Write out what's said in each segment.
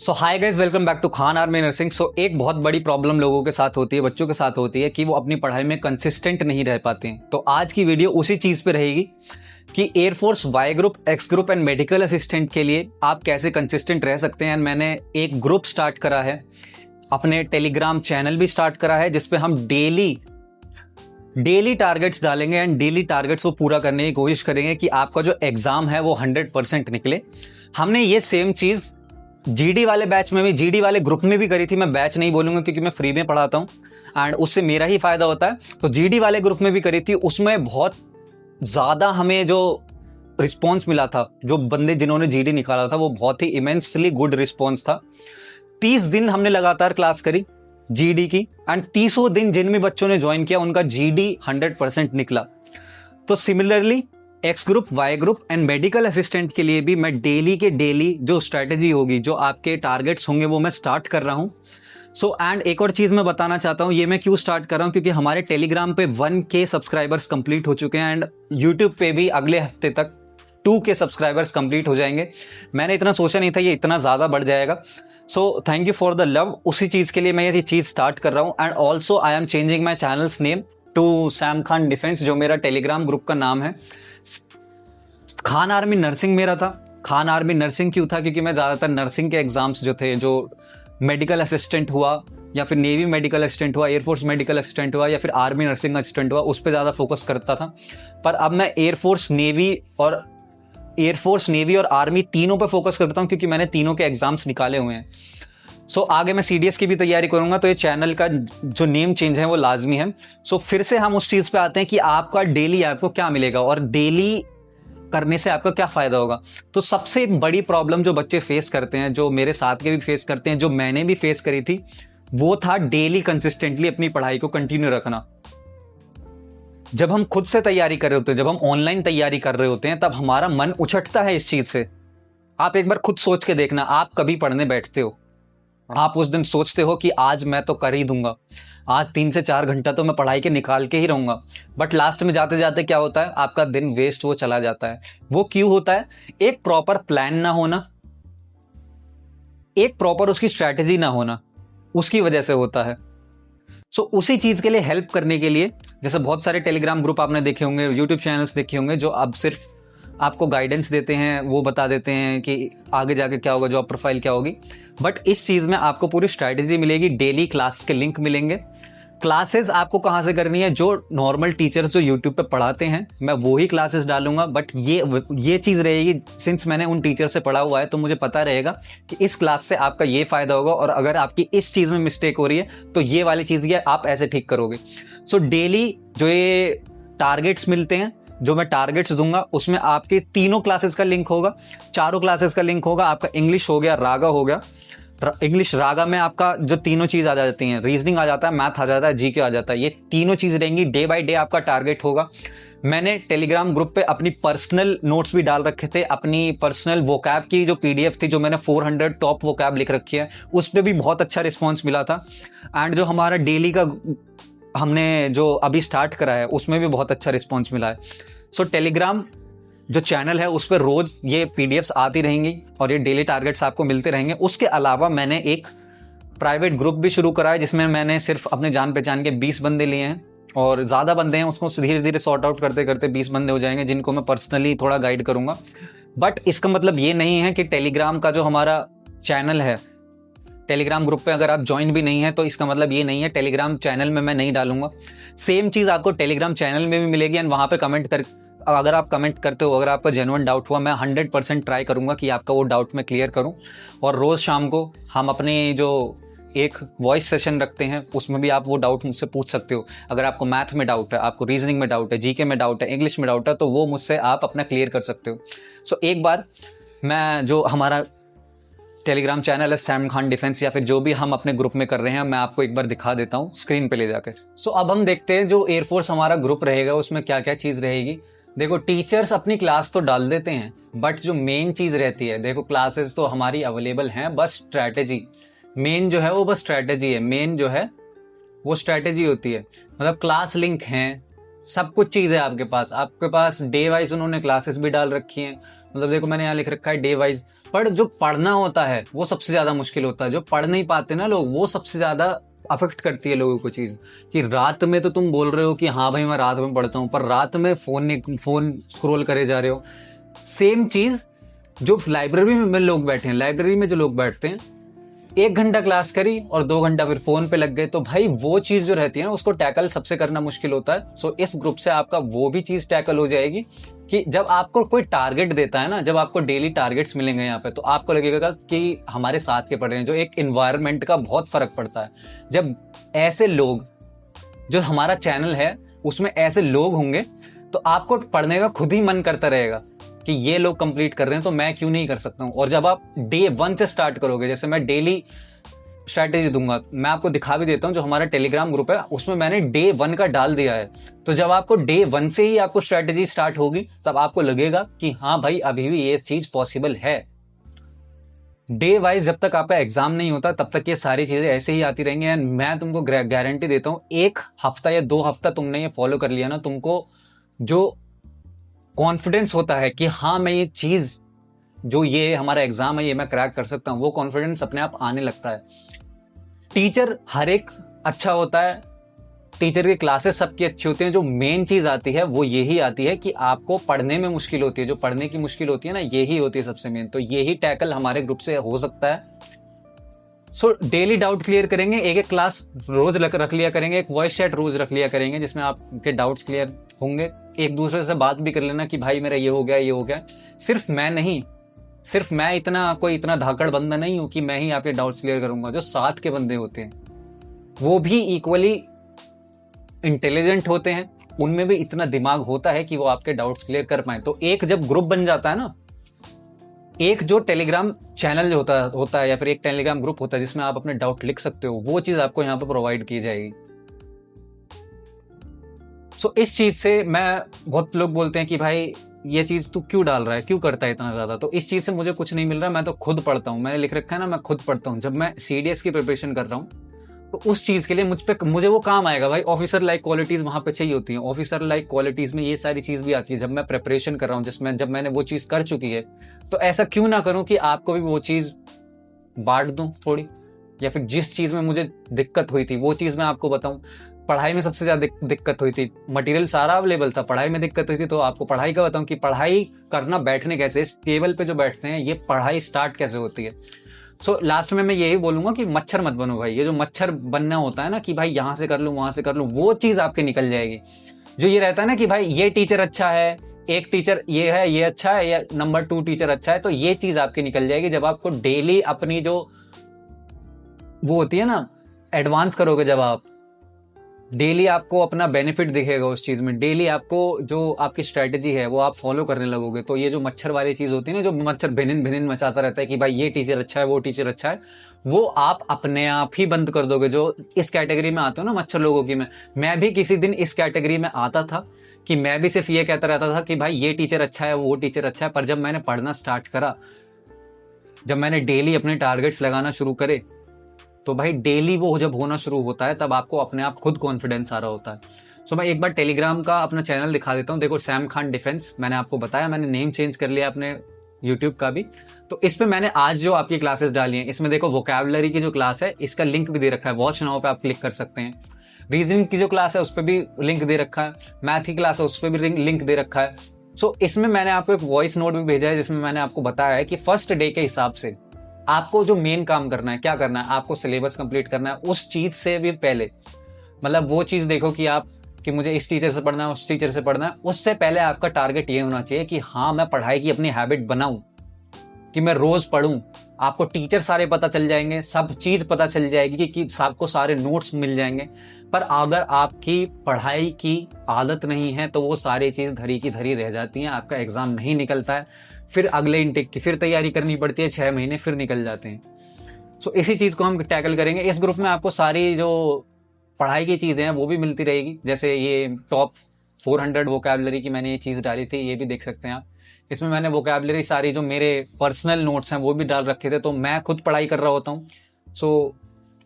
So hi guys, welcome back to Khan army nursing. So एक बहुत बड़ी प्रॉब्लम लोगों के साथ होती है, बच्चों के साथ होती है कि वो अपनी पढ़ाई में कंसिस्टेंट नहीं रह पाते हैं। तो आज की वीडियो उसी चीज़ पे रहेगी कि air force Y group, X group and medical assistant के लिए आप कैसे कंसिस्टेंट रह सकते हैं। मैंने एक ग्रुप स्टार्ट करा है, अपने टेलीग्राम चैनल भी स्टार्ट करा है, जिसपे हम डेली टारगेट्स डालेंगे एंड डेली टारगेट्स को पूरा करने की कोशिश करेंगे कि आपका जो एग्जाम है वो 100% निकले। हमने ये सेम चीज़ जीडी वाले बैच में भी, जीडी वाले ग्रुप में भी करी थी। मैं बैच नहीं बोलूंगा क्योंकि मैं फ्री में पढ़ाता हूँ एंड उससे मेरा ही फायदा होता है। तो जीडी वाले ग्रुप में भी करी थी, उसमें बहुत ज़्यादा हमें जो रिस्पॉन्स मिला था, जो बंदे जिन्होंने जीडी निकाला था वो बहुत ही इमेंसली गुड रिस्पॉन्स था। 30 दिन हमने लगातार क्लास करी जीडी की एंड 30 दिन जिन भी बच्चों ने ज्वाइन किया उनका जीडी 100% निकला। तो similarly X group, Y group and medical assistant के लिए भी मैं डेली के डेली जो स्ट्रैटेजी होगी, जो आपके टारगेट्स होंगे, वो मैं स्टार्ट कर रहा हूँ। एंड एक और चीज़ मैं बताना चाहता हूँ, ये मैं क्यों स्टार्ट कर रहा हूँ, क्योंकि हमारे टेलीग्राम पे 1K सब्सक्राइबर्स कंप्लीट हो चुके हैं एंड यूट्यूब पे भी अगले हफ्ते तक 2K सब्सक्राइबर्स कंप्लीट हो जाएंगे। मैंने इतना सोचा नहीं था ये इतना ज़्यादा बढ़ जाएगा। सो thank you for the love. उसी चीज़ के लिए मैं ये चीज़ स्टार्ट कर रहा हूँ and also I am changing my channel's name to Sam Khan defence, जो मेरा टेलीग्राम ग्रुप का नाम है। खान आर्मी नर्सिंग मेरा था। खान आर्मी नर्सिंग क्यों था? क्योंकि मैं ज़्यादातर नर्सिंग के एग्जाम्स जो थे, जो मेडिकल असिस्टेंट हुआ या फिर नेवी मेडिकल असिस्टेंट हुआ, एयरफोर्स मेडिकल असिस्टेंट हुआ या फिर आर्मी नर्सिंग असिस्टेंट हुआ, उस पर ज़्यादा फोकस करता था। पर अब मैं एयरफोर्स नेवी और आर्मी तीनों पे फोकस करता हूँ, क्योंकि मैंने तीनों के एग्जाम्स निकाले हुए हैं। आगे मैं सीडीएस की भी तैयारी करूंगा, तो ये चैनल का जो नेम चेंज है वो लाजमी है। फिर से हम उस चीज़ पे आते हैं कि आपका डेली आपको क्या मिलेगा और डेली करने से आपका क्या फायदा होगा। तो सबसे बड़ी प्रॉब्लम जो बच्चे फेस करते हैं, जो मेरे साथ के भी फेस करते हैं, जो मैंने भी फेस करी थी, वो था डेली कंसिस्टेंटली अपनी पढ़ाई को कंटिन्यू रखना। जब हम खुद से तैयारी कर रहे होते हैं, जब हम ऑनलाइन तैयारी कर रहे होते हैं, तब हमारा मन उछटता है इस चीज से। आप एक बार खुद सोच के देखना, आप कभी पढ़ने बैठते हो, आप उस दिन सोचते हो कि आज मैं तो कर ही दूंगा, आज 3 से 4 घंटा तो मैं पढ़ाई के निकाल के ही रहूंगा। बट लास्ट में जाते जाते क्या होता है, आपका दिन वेस्ट वो चला जाता है। वो क्यों होता है? एक प्रॉपर प्लान ना होना, एक प्रॉपर उसकी स्ट्रैटेजी ना होना, उसकी वजह से होता है। उसी चीज के लिए हेल्प करने के लिए, जैसे बहुत सारे टेलीग्राम ग्रुप आपने देखे होंगे, यूट्यूब चैनल्स देखे होंगे, जो अब सिर्फ आपको गाइडेंस देते हैं, वो बता देते हैं कि आगे जाके क्या होगा, जॉब प्रोफाइल क्या होगी। बट इस चीज़ में आपको पूरी स्ट्रैटेजी मिलेगी, डेली क्लास के लिंक मिलेंगे। क्लासेस आपको कहाँ से करनी है? जो नॉर्मल टीचर्स जो यूट्यूब पे पढ़ाते हैं, मैं वही क्लासेस डालूंगा। बट ये चीज़ रहेगी, सिंस मैंने उन टीचर से पढ़ा हुआ है तो मुझे पता रहेगा कि इस क्लास से आपका ये फ़ायदा होगा, और अगर आपकी इस चीज़ में मिस्टेक हो रही है तो ये वाली चीज़ ये आप ऐसे ठीक करोगे। डेली जो ये टारगेट्स मिलते हैं, जो मैं टारगेट्स दूंगा, उसमें आपके तीनों क्लासेस का लिंक होगा, चारों क्लासेस का लिंक होगा। आपका इंग्लिश हो गया, रागा हो गया। इंग्लिश रागा में आपका जो तीनों चीज आ जाती हैं, रीजनिंग आ जाता है, मैथ आ जाता है, जीके आ जाता है, ये तीनों चीज रहेंगी। डे बाय डे आपका टारगेट होगा। मैंने टेलीग्राम ग्रुप पे अपनी पर्सनल नोट्स भी डाल रखे थे, अपनी पर्सनल वोकैब की जो पीडीएफ थी, जो मैंने 400 टॉप वोकैब लिख रखी है, उस पर भी बहुत अच्छा रिस्पॉन्स मिला था। एंड जो हमारा डेली का हमने जो अभी स्टार्ट करा है, उसमें भी बहुत अच्छा रिस्पॉन्स मिला है। टेलीग्राम जो चैनल है उस पर रोज ये पीडीएफ्स आती रहेंगी और ये डेली टारगेट्स आपको मिलते रहेंगे। उसके अलावा मैंने एक प्राइवेट ग्रुप भी शुरू करा है, जिसमें मैंने सिर्फ अपने जान पहचान के 20 बंदे लिए हैं, और ज़्यादा बंदे हैं, उसको धीरे धीरे सॉर्ट आउट करते करते 20 बंदे हो जाएंगे, जिनको मैं पर्सनली थोड़ा गाइड करूँगा। बट इसका मतलब ये नहीं है कि टेलीग्राम का जो हमारा चैनल है, टेलीग्राम ग्रुप पे अगर आप ज्वाइन भी नहीं है तो इसका मतलब ये नहीं है टेलीग्राम चैनल में मैं नहीं डालूंगा। सेम चीज़ आपको टेलीग्राम चैनल में भी मिलेगी एंड वहाँ पे कमेंट कर, अगर आप कमेंट करते हो, अगर आपका जेन्युइन डाउट हुआ, मैं 100% ट्राई करूँगा कि आपका वो डाउट मैं क्लियर करूँ। और रोज़ शाम को हम अपनी जो एक वॉइस सेशन रखते हैं, उसमें भी आप वो डाउट मुझसे पूछ सकते हो। अगर आपको मैथ में डाउट है, आपको रीजनिंग में डाउट है, जीके में डाउट है, इंग्लिश में डाउट है, तो वो मुझसे आप अपना क्लियर कर सकते हो। एक बार मैं जो हमारा टेलीग्राम चैनल है सैम खान डिफेंस, या फिर जो भी हम अपने ग्रुप में कर रहे हैं, मैं आपको एक बार दिखा देता हूँ स्क्रीन पे ले जाकर। अब हम देखते हैं जो एयरफोर्स हमारा ग्रुप रहेगा उसमें क्या क्या चीज़ रहेगी। देखो, टीचर्स अपनी क्लास तो डाल देते हैं, बट जो मेन चीज़ रहती है, देखो क्लासेस तो हमारी अवेलेबल हैं, बस स्ट्रैटेजी मेन जो है वो बस स्ट्रैटेजी है। मेन जो है वो स्ट्रैटेजी होती है। मतलब क्लास लिंक हैं, सब कुछ चीज़ है आपके पास डे वाइज उन्होंने क्लासेस भी डाल रखी हैं। मतलब देखो, मैंने यहाँ लिख रखा है डे वाइज। पर जो पढ़ना होता है वो सबसे ज्यादा मुश्किल होता है। जो पढ़ नहीं पाते ना लोग, वो सबसे ज्यादा अफेक्ट करती है लोगों को चीज, कि रात में तो तुम बोल रहे हो कि हाँ भाई मैं रात में पढ़ता हूँ, पर रात में फोन स्क्रॉल करे जा रहे हो। सेम चीज जो लाइब्रेरी में लोग बैठे हैं, लाइब्रेरी में जो लोग बैठते हैं, 1 घंटा क्लास करी और 2 घंटा फिर फोन पे लग गए, तो भाई वो चीज जो रहती है ना उसको टैकल सबसे करना मुश्किल होता है। सो इस ग्रुप से आपका वो भी चीज टैकल हो जाएगी कि जब आपको कोई टारगेट देता है ना, जब आपको डेली टारगेट्स मिलेंगे यहाँ पे, तो आपको लगेगा कि हमारे साथ के पढ़ रहे हैं। जो एक एनवायरनमेंट का बहुत फर्क पड़ता है, जब ऐसे लोग, जो हमारा चैनल है उसमें ऐसे लोग होंगे, तो आपको पढ़ने का खुद ही मन करता रहेगा कि ये लोग कंप्लीट कर रहे हैं तो मैं क्यों नहीं कर सकता हूँ। और जब आप डे 1 से स्टार्ट करोगे, जैसे मैं डेली स्ट्रैटेजी दूंगा, मैं आपको दिखा भी देता हूँ, जो हमारा टेलीग्राम ग्रुप है उसमें मैंने डे 1 का डाल दिया है। तो जब आपको डे 1 से ही आपको स्ट्रैटेजी स्टार्ट होगी, तब आपको लगेगा कि हाँ भाई अभी भी ये चीज पॉसिबल है। डे वाइज जब तक आपका एग्जाम नहीं होता तब तक ये सारी चीजें ऐसे ही आती रहेंगी। एंड मैं तुमको गारंटी देता हूँ, 1 हफ्ता या 2 हफ्ता तुमने ये फॉलो कर लिया ना, तुमको जो कॉन्फिडेंस होता है कि हाँ मैं ये चीज, जो ये हमारा एग्जाम है ये मैं क्रैक कर सकता हूँ, वो कॉन्फिडेंस अपने आप आने लगता है। टीचर हर एक अच्छा होता है, टीचर की क्लासेस सबकी अच्छी होती हैं। जो मेन चीज आती है वो यही आती है कि आपको पढ़ने में मुश्किल होती है। जो पढ़ने की मुश्किल होती है ना, यही होती है सबसे मेन। तो यही टैकल हमारे ग्रुप से हो सकता है। सो डेली डाउट क्लियर करेंगे, एक क्लास रोज रख लिया करेंगे, एक वॉइस चैट रोज रख लिया करेंगे, जिसमें आपके डाउट्स क्लियर होंगे। एक दूसरे से बात भी कर लेना कि भाई मेरा ये हो गया, ये हो गया। सिर्फ मैं नहीं, सिर्फ मैं इतना धाकड़ बंदा नहीं हूं कि मैं ही आपके डाउट्स क्लियर करूंगा। जो साथ के बंदे होते हैं वो भी इक्वली इंटेलिजेंट होते हैं, उनमें भी इतना दिमाग होता है कि वो आपके डाउट्स क्लियर कर पाए। तो एक जब ग्रुप बन जाता है ना, एक जो टेलीग्राम चैनल होता है या फिर एक टेलीग्राम ग्रुप होता है जिसमें आप अपने डाउट लिख सकते हो, वो चीज आपको यहाँ पर प्रोवाइड की जाएगी। सो इस चीज से मैं, बहुत लोग बोलते हैं कि भाई ये चीज तू क्यों डाल रहा है, क्यों करता है इतना ज्यादा। तो इस चीज से मुझे कुछ नहीं मिल रहा, मैं तो खुद पढ़ता हूँ। मैंने लिख रखा है ना, मैं खुद पढ़ता हूँ। जब मैं सीडीएस की प्रिपरेशन कर रहा हूँ तो उस चीज के लिए मुझे वो काम आएगा भाई। ऑफिसर लाइक क्वालिटीज वहां पे चाहिए होती हैं। ऑफिसर लाइक क्वालिटीज में ये सारी चीज भी आती है जब मैं प्रिपरेशन कर रहा हूँ, जिसमें जब मैंने वो चीज कर चुकी है, तो ऐसा क्यों ना करूं कि आपको भी वो चीज बांट दूं थोड़ी, या फिर जिस चीज में मुझे दिक्कत हुई थी वो चीज मैं आपको बताऊं। पढ़ाई में सबसे ज्यादा दिक्कत हुई थी, मटेरियल सारा अवेलेबल था, पढ़ाई में दिक्कत हुई थी, तो आपको पढ़ाई का बताऊं कि पढ़ाई करना, बैठने कैसे, इस टेबल पे जो बैठते हैं, ये पढ़ाई स्टार्ट कैसे होती है। सो लास्ट में मैं यही बोलूंगा कि मच्छर मत बनो भाई। ये जो मच्छर बनना होता है ना कि भाई यहां से कर लूं, वहां से कर लूं, वो चीज आपके निकल जाएगी। जो ये रहता है ना कि भाई ये टीचर अच्छा है, एक टीचर ये है, ये अच्छा है, या नंबर 2 टीचर अच्छा है, तो ये चीज आपकी निकल जाएगी जब आपको डेली अपनी जो वो होती है ना, एडवांस करोगे। जब आप डेली, आपको अपना बेनिफिट दिखेगा उस चीज में, डेली आपको जो आपकी स्ट्रेटेजी है वो आप फॉलो करने लगोगे, तो ये जो मच्छर वाली चीज होती है ना, जो मच्छर भिनिन भिनिन मचाता रहता है कि भाई ये टीचर अच्छा है, वो टीचर अच्छा है, वो आप अपने आप ही बंद कर दोगे। जो इस कैटेगरी में आते हो ना मच्छर लोगों की, मैं भी किसी दिन इस कैटेगरी में आता था कि मैं भी सिर्फ ये कहता रहता था कि भाई ये टीचर अच्छा है, वो टीचर अच्छा है। पर जब मैंने पढ़ना स्टार्ट करा, जब मैंने डेली अपने टारगेट्स लगाना शुरू करे, तो भाई डेली वो जब होना शुरू होता है तब आपको अपने आप खुद कॉन्फिडेंस आ रहा होता है। सो मैं एक बार टेलीग्राम का अपना चैनल दिखा देता हूँ। देखो, सैम खान डिफेंस, मैंने आपको बताया, मैंने नेम चेंज कर लिया अपने यूट्यूब का भी। तो इस पे मैंने आज जो आपकी क्लासेस डाली हैं, इसमें देखो वोकैबुलरी की जो क्लास है इसका लिंक भी दे रखा है, वॉच नाउ पे आप क्लिक कर सकते हैं। रीजनिंग की जो क्लास है उस पर भी लिंक दे रखा है, मैथ की क्लास है उस पर भी लिंक दे रखा है। सो इसमें मैंने आपको एक वॉइस नोट भी भेजा है जिसमें मैंने आपको बताया है कि फर्स्ट डे के हिसाब से आपको जो मेन काम करना है, क्या करना है, आपको सिलेबस कंप्लीट करना है। उस चीज से भी पहले, मतलब वो चीज देखो कि मुझे इस टीचर से पढ़ना है, उस टीचर से पढ़ना है, उससे पहले आपका टारगेट ये होना चाहिए कि हाँ मैं पढ़ाई की अपनी हैबिट बनाऊं, कि मैं रोज पढ़ूं। आपको टीचर सारे पता चल जाएंगे, सब चीज पता चल जाएगी कि आपको सारे नोट्स मिल जाएंगे, पर अगर आपकी पढ़ाई की आदत नहीं है तो वो सारी चीज धरी की धरी रह जाती हैं, आपका एग्जाम नहीं निकलता है, फिर अगले इनटेक की फिर तैयारी करनी पड़ती है, 6 महीने फिर निकल जाते हैं। सो इसी चीज को हम टैकल करेंगे। इस ग्रुप में आपको सारी जो पढ़ाई की चीजें हैं वो भी मिलती रहेगी, जैसे ये टॉप 400 वोकैबुलरी की मैंने ये चीज डाली थी, ये भी देख सकते हैं आप। इसमें मैंने वोकैबुलरी सारी जो मेरे पर्सनल नोट्स हैं वो भी डाल रखे थे, तो मैं खुद पढ़ाई कर रहा होता हूँ। सो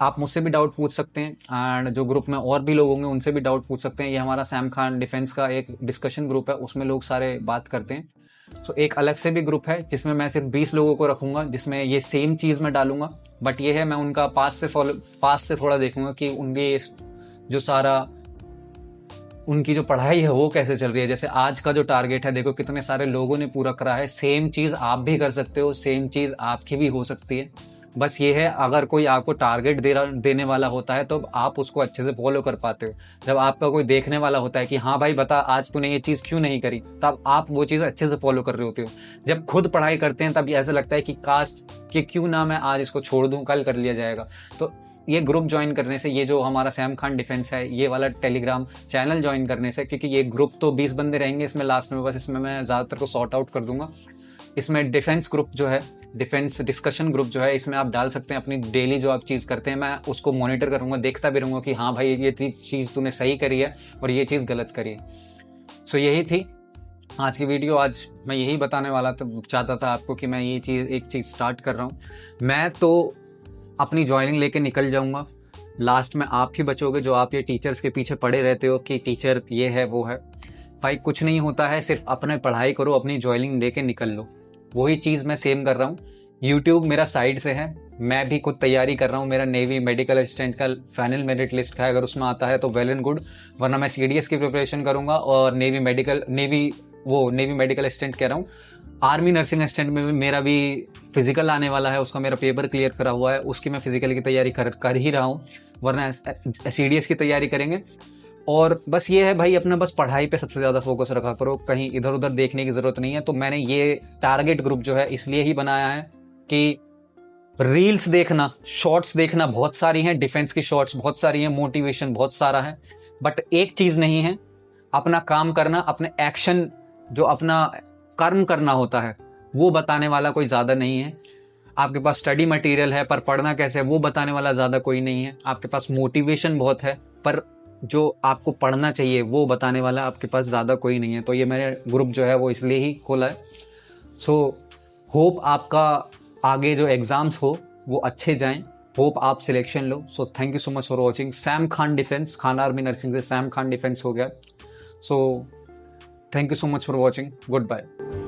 आप मुझसे भी डाउट पूछ सकते हैं, एंड जो ग्रुप में और भी लोग होंगे उनसे भी डाउट पूछ सकते हैं। ये हमारा सैम खान डिफेंस का एक डिस्कशन ग्रुप है, उसमें लोग सारे बात करते हैं। सो एक अलग से भी ग्रुप है जिसमें मैं सिर्फ 20 लोगों को रखूंगा, जिसमें ये सेम चीज़ मैं डालूंगा, बट ये है मैं उनका पास से थोड़ा देखूंगा कि उनके जो सारा उनकी जो पढ़ाई है वो कैसे चल रही है। जैसे आज का जो टारगेट है, देखो कितने सारे लोगों ने पूरा करा है। सेम चीज़ आप भी कर सकते हो, सेम चीज़ आपकी भी हो सकती है। बस ये है, अगर कोई आपको टारगेट देने वाला होता है तो आप उसको अच्छे से फॉलो कर पाते हो। जब आपका कोई देखने वाला होता है कि हाँ भाई बता आज तूने ये चीज़ क्यों नहीं करी, तब आप वो चीज़ अच्छे से फॉलो कर रहे होते हो। जब खुद पढ़ाई करते हैं तब ऐसा लगता है कि काश कि क्यों ना मैं आज इसको छोड़ दूं, कल कर लिया जाएगा। तो ये ग्रुप ज्वाइन करने से, ये जो हमारा सैम खान डिफेंस है, ये वाला टेलीग्राम चैनल ज्वाइन करने से, क्योंकि ये ग्रुप तो 20 बंदे रहेंगे इसमें लास्ट में, बस इसमें मैं ज़्यादातर को सॉर्ट आउट कर दूंगा। इसमें डिफेंस ग्रुप जो है, डिफेंस डिस्कशन ग्रुप जो है, इसमें आप डाल सकते हैं अपनी डेली जो आप चीज़ करते हैं। मैं उसको मॉनिटर करूंगा, देखता भी रहूंगा कि हाँ भाई ये चीज़ तूने सही करी है और ये चीज़ गलत करी है। सो यही थी आज की वीडियो। आज मैं यही बताने वाला चाहता था आपको कि मैं ये एक चीज़ स्टार्ट कर रहा हूँ। मैं तो अपनी ज्वाइनिंग लेके निकल जाऊंगा, लास्ट में आप ही बचोगे जो आप ये टीचर्स के पीछे पड़े रहते हो कि टीचर ये है वो है। भाई कुछ नहीं होता है, सिर्फ अपने पढ़ाई करो, अपनी ज्वाइनिंग लेके निकल लो। वही चीज़ मैं सेम कर रहा हूँ। यूट्यूब मेरा साइड से है, मैं भी खुद तैयारी कर रहा हूँ। मेरा नेवी मेडिकल असिस्टेंट का फाइनल मेरिट लिस्ट है, अगर उसमें आता है तो वेल एंड गुड, वरना मैं CDS की प्रिपरेशन करूँगा। और नेवी मेडिकल असिस्टेंट कह रहा हूँ, आर्मी नर्सिंग असिस्टेंट में भी मेरा भी फिजिकल आने वाला है, उसका मेरा पेपर क्लियर करा हुआ है, उसकी मैं फिजिकल की तैयारी कर ही रहा हूँ, वरना CDS की तैयारी करेंगे। और बस ये है भाई, अपना बस पढ़ाई पे सबसे ज़्यादा फोकस रखा करो, कहीं इधर उधर देखने की ज़रूरत नहीं है। तो मैंने ये टारगेट ग्रुप जो है इसलिए ही बनाया है कि रील्स देखना, शॉर्ट्स देखना बहुत सारी हैं, डिफेंस की शॉर्ट्स बहुत सारी हैं, मोटिवेशन बहुत सारा है, बट एक चीज़ नहीं है, अपना काम करना, अपने एक्शन जो अपना कर्म करना होता है वो बताने वाला कोई ज़्यादा नहीं है। आपके पास स्टडी मटेरियल है पर पढ़ना कैसे है वो बताने वाला ज़्यादा कोई नहीं है। आपके पास मोटिवेशन बहुत है पर जो आपको पढ़ना चाहिए वो बताने वाला आपके पास ज़्यादा कोई नहीं है। तो ये मेरे ग्रुप जो है वो इसलिए ही खोला है। सो होप आपका आगे जो एग्ज़ाम्स हो वो अच्छे जाएं, होप आप सिलेक्शन लो। So thank you so much for watching. Sam Khan defence, Khan army nursing से सैम खान डिफेंस हो गया। So thank you so much for watching, good bye.